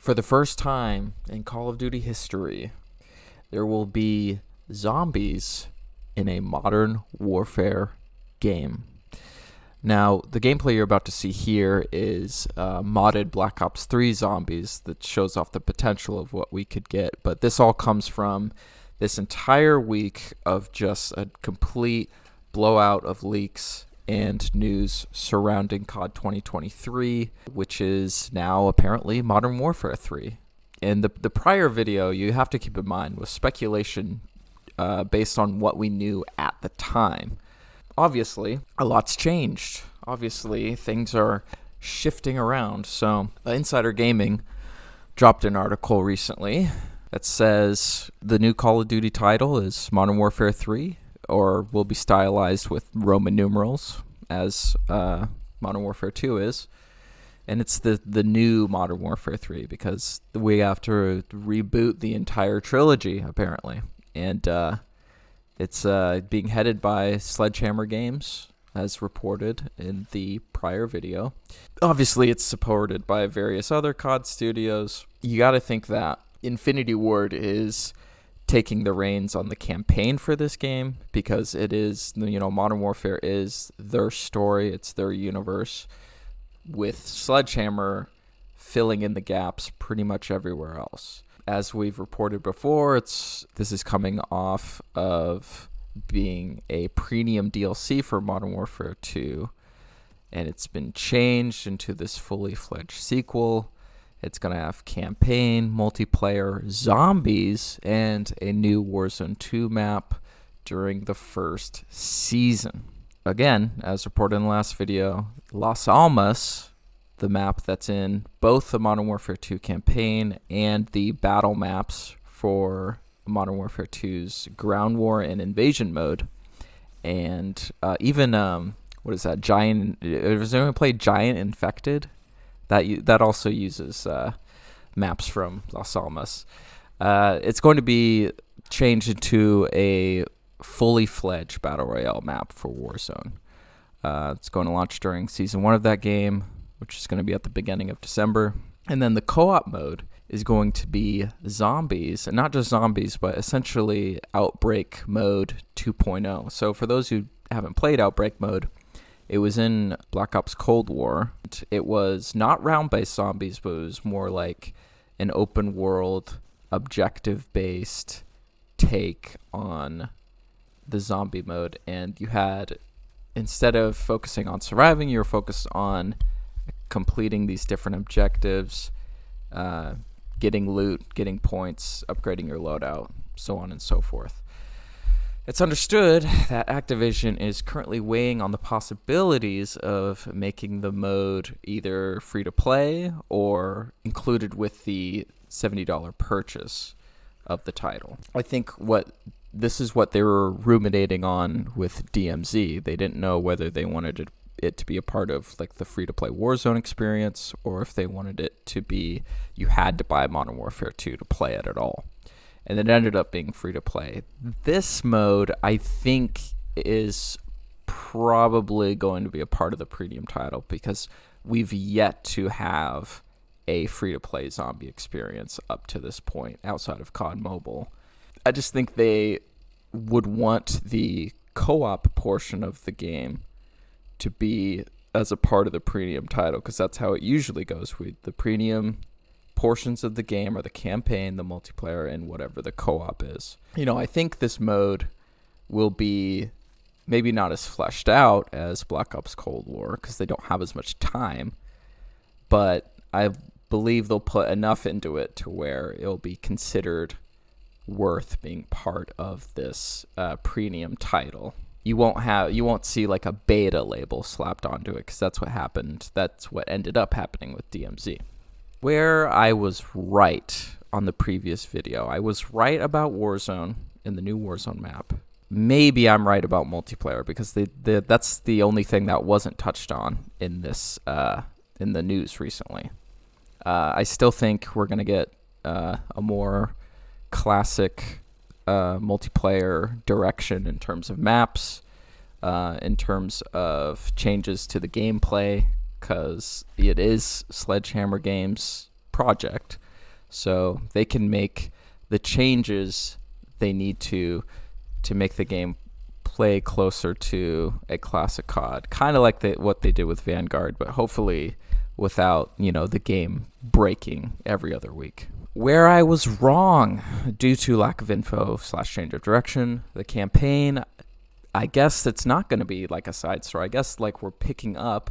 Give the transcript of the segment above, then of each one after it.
For the first time in Call of Duty history, there will be zombies in a Modern Warfare game. Now, the gameplay you're about to see here is modded Black Ops 3 zombies that shows off the potential of what we could get, but this all comes from this entire week of just a complete blowout of leaks and news surrounding COD 2023, which is now apparently Modern Warfare 3. And the prior video, you have to keep in mind, was speculation based on what we knew at the time. Obviously, a lot's changed. Obviously, things are shifting around. So, Insider Gaming dropped an article recently that says the new Call of Duty title is Modern Warfare 3, or will be stylized with Roman numerals, as Modern Warfare 2 is. And it's the new Modern Warfare 3, because we have to reboot the entire trilogy, apparently. And it's being headed by Sledgehammer Games, as reported in the prior video. Obviously, it's supported by various other COD studios. You got to think that Infinity Ward is taking the reins on the campaign for this game, because it is, Modern Warfare is their story, it's their universe, with Sledgehammer filling in the gaps pretty much everywhere else. As we've reported before, this is coming off of being a premium DLC for Modern Warfare 2, and it's been changed into this fully fledged sequel. It's going to have campaign, multiplayer, zombies, and a new Warzone 2 map during the first season. Again, as reported in the last video, Las Almas, the map that's in both the Modern Warfare 2 campaign and the battle maps for Modern Warfare 2's ground war and invasion mode, and even Giant? Has anyone played Giant Infected? That also uses maps from Las Almas. It's going to be changed into a fully fledged Battle Royale map for Warzone. It's going to launch during Season 1 of that game, which is going to be at the beginning of December. And then the co-op mode is going to be zombies, and not just zombies, but essentially Outbreak Mode 2.0. So for those who haven't played Outbreak Mode, it was in Black Ops Cold War. It was not round-based zombies, but it was more like an open-world, objective-based take on the zombie mode. And you had, instead of focusing on surviving, you were focused on completing these different objectives, getting loot, getting points, upgrading your loadout, so on and so forth. It's understood that Activision is currently weighing on the possibilities of making the mode either free-to-play or included with the $70 purchase of the title. I think this is what they were ruminating on with DMZ. They didn't know whether they wanted it to be a part of like the free-to-play Warzone experience, or if they wanted it to be you had to buy Modern Warfare 2 to play it at all. And it ended up being free-to-play. This mode, I think, is probably going to be a part of the premium title, because we've yet to have a free-to-play zombie experience up to this point outside of COD Mobile. I just think they would want the co-op portion of the game to be as a part of the premium title, because that's how it usually goes. The premium portions of the game are the campaign, the multiplayer, and whatever the co-op is. I think this mode will be maybe not as fleshed out as Black Ops Cold War, because they don't have as much time, but I believe they'll put enough into it to where it'll be considered worth being part of this premium title. You won't see like a beta label slapped onto it, because that's what happened. That's what ended up happening with DMZ. Where I was right on the previous video, I was right about Warzone in the new Warzone map. Maybe I'm right about multiplayer, because that's the only thing that wasn't touched on in this in the news recently. I still think we're gonna get a more classic multiplayer direction in terms of maps, in terms of changes to the gameplay, because it is Sledgehammer Games' project. so they can make the changes they need to make the game play closer to a classic COD, kind of like what they did with Vanguard, but hopefully without, the game breaking every other week. Where I was wrong due to lack of info / change of direction, the campaign, I guess it's not going to be like a side story. I guess like we're picking up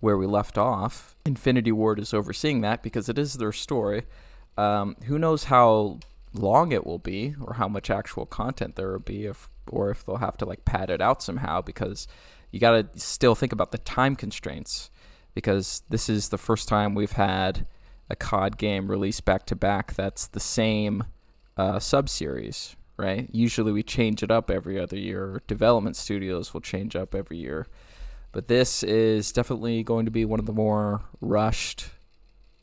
where we left off. Infinity Ward is overseeing that because it is their story. Who knows how long it will be or how much actual content there will be, if they'll have to like pad it out somehow, because you got to still think about the time constraints, because this is the first time we've had a COD game released back to back that's the same sub-series, right? Usually we change it up every other year. Development studios will change up every year. But this is definitely going to be one of the more rushed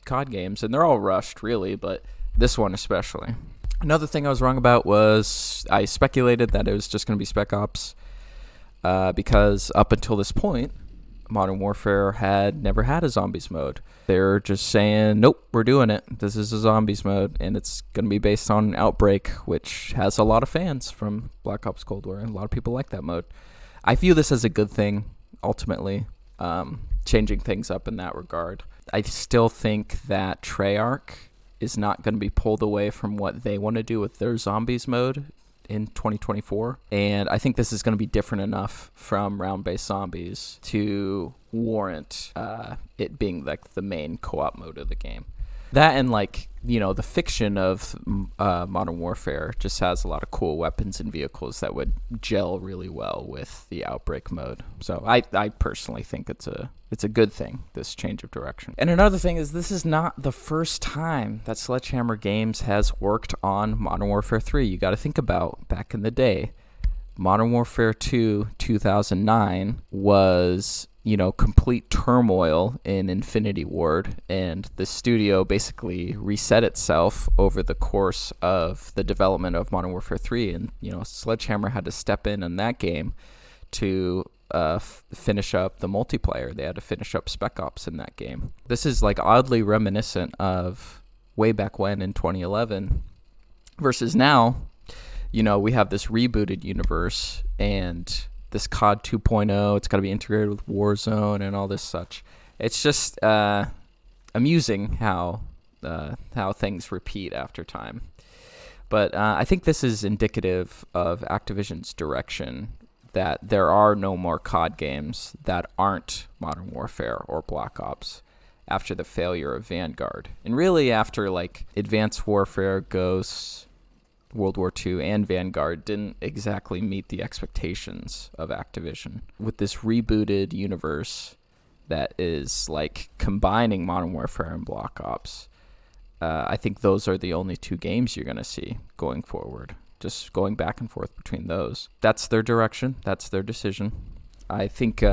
COD games, and they're all rushed really, but this one especially. Another thing I was wrong about was I speculated that it was just going to be Spec Ops because up until this point, Modern Warfare had never had a zombies mode. They're just saying, nope, we're doing it. This is a zombies mode, and it's going to be based on Outbreak, which has a lot of fans from Black Ops Cold War, and a lot of people like that mode. I view this as a good thing, ultimately, changing things up in that regard. I still think that Treyarch is not going to be pulled away from what they want to do with their zombies mode in 2024, and I think this is going to be different enough from round-based zombies to warrant it being like the main co-op mode of the game. That and like, the fiction of Modern Warfare just has a lot of cool weapons and vehicles that would gel really well with the Outbreak mode. So I personally think it's a good thing, this change of direction. And another thing is, this is not the first time that Sledgehammer Games has worked on Modern Warfare 3. You got to think about back in the day. Modern Warfare 2 2009 was complete turmoil in Infinity Ward, and the studio basically reset itself over the course of the development of Modern Warfare 3, and Sledgehammer had to step in that game to finish up the multiplayer. They had to finish up Spec Ops in that game. This is like oddly reminiscent of way back when in 2011 versus now. We have this rebooted universe and this COD 2.0, it's got to be integrated with Warzone and all this such. It's just amusing how things repeat after time. But I think this is indicative of Activision's direction, that there are no more COD games that aren't Modern Warfare or Black Ops after the failure of Vanguard. And really after like Advanced Warfare, Ghosts, World War II, and Vanguard didn't exactly meet the expectations of Activision. With this rebooted universe that is like combining Modern Warfare and Black Ops, I think those are the only two games you're going to see going forward. Just going back and forth between those. That's their direction. That's their decision. I think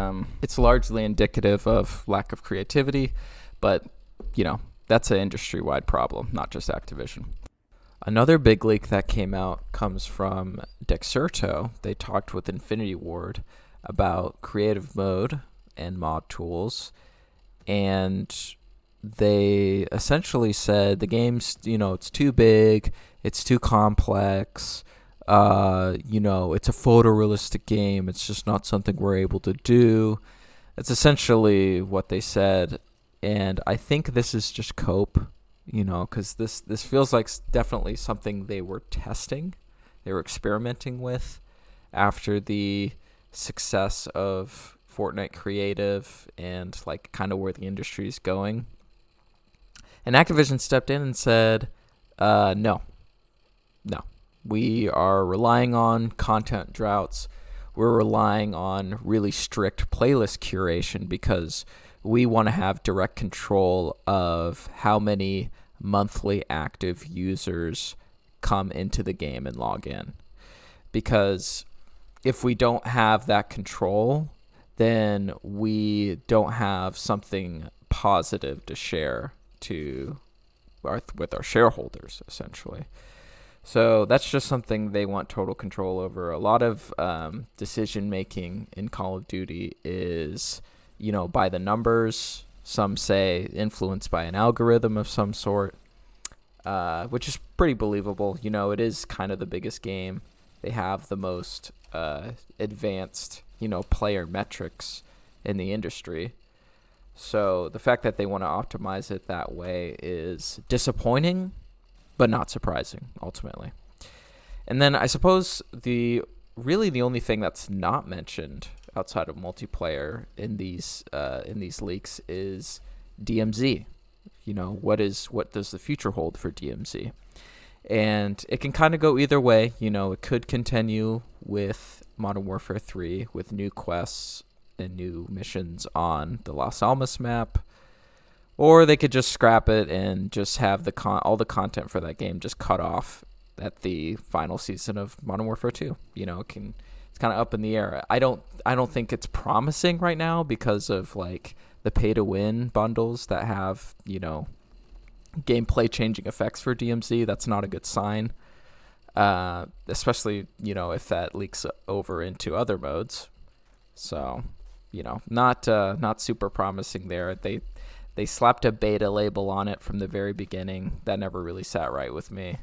it's largely indicative of lack of creativity, but, that's an industry-wide problem, not just Activision. Another big leak that came out comes from Dexerto. They talked with Infinity Ward about creative mode and mod tools, and they essentially said the game's, it's too big, it's too complex, it's a photorealistic game, it's just not something we're able to do. That's essentially what they said, and I think this is just cope. Because this feels like definitely something they were testing, they were experimenting with after the success of Fortnite Creative and like kind of where the industry is going. And Activision stepped in and said, no, we are relying on content droughts. We're relying on really strict playlist curation because we want to have direct control of how many monthly active users come into the game and log in. Because if we don't have that control, then we don't have something positive to share with our shareholders, essentially. So that's just something they want total control over. A lot of decision making in Call of Duty is, by the numbers. Some say influenced by an algorithm of some sort. which is pretty believable. You know, it is kind of the biggest game. They have the most advanced, you know, player metrics in the industry. So the fact that they want to optimize it that way is disappointing, but not surprising, ultimately. And then I suppose the only thing that's not mentioned outside of multiplayer in these leaks is DMZ. You know, what does the future hold for DMZ? And it can kind of go either way. You know, it could continue with Modern Warfare 3 with new quests and new missions on the Las Almas map, or they could just scrap it and just have all the content for that game just cut off at the final season of Modern Warfare 2. You know, it's kind of up in the air. I don't think it's promising right now because of like the pay to win bundles that have, you know, gameplay changing effects for DMZ. That's not a good sign. Especially, you know, if that leaks over into other modes. So, you know, not super promising there. They slapped a beta label on it from the very beginning. That never really sat right with me.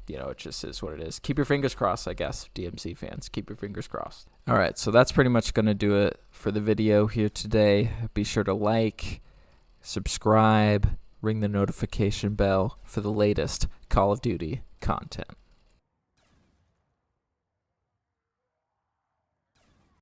You know, it just is what it is. Keep your fingers crossed, I guess, DMZ fans. Keep your fingers crossed. All right, so that's pretty much going to do it for the video here today. Be sure to like, subscribe, ring the notification bell for the latest Call of Duty content.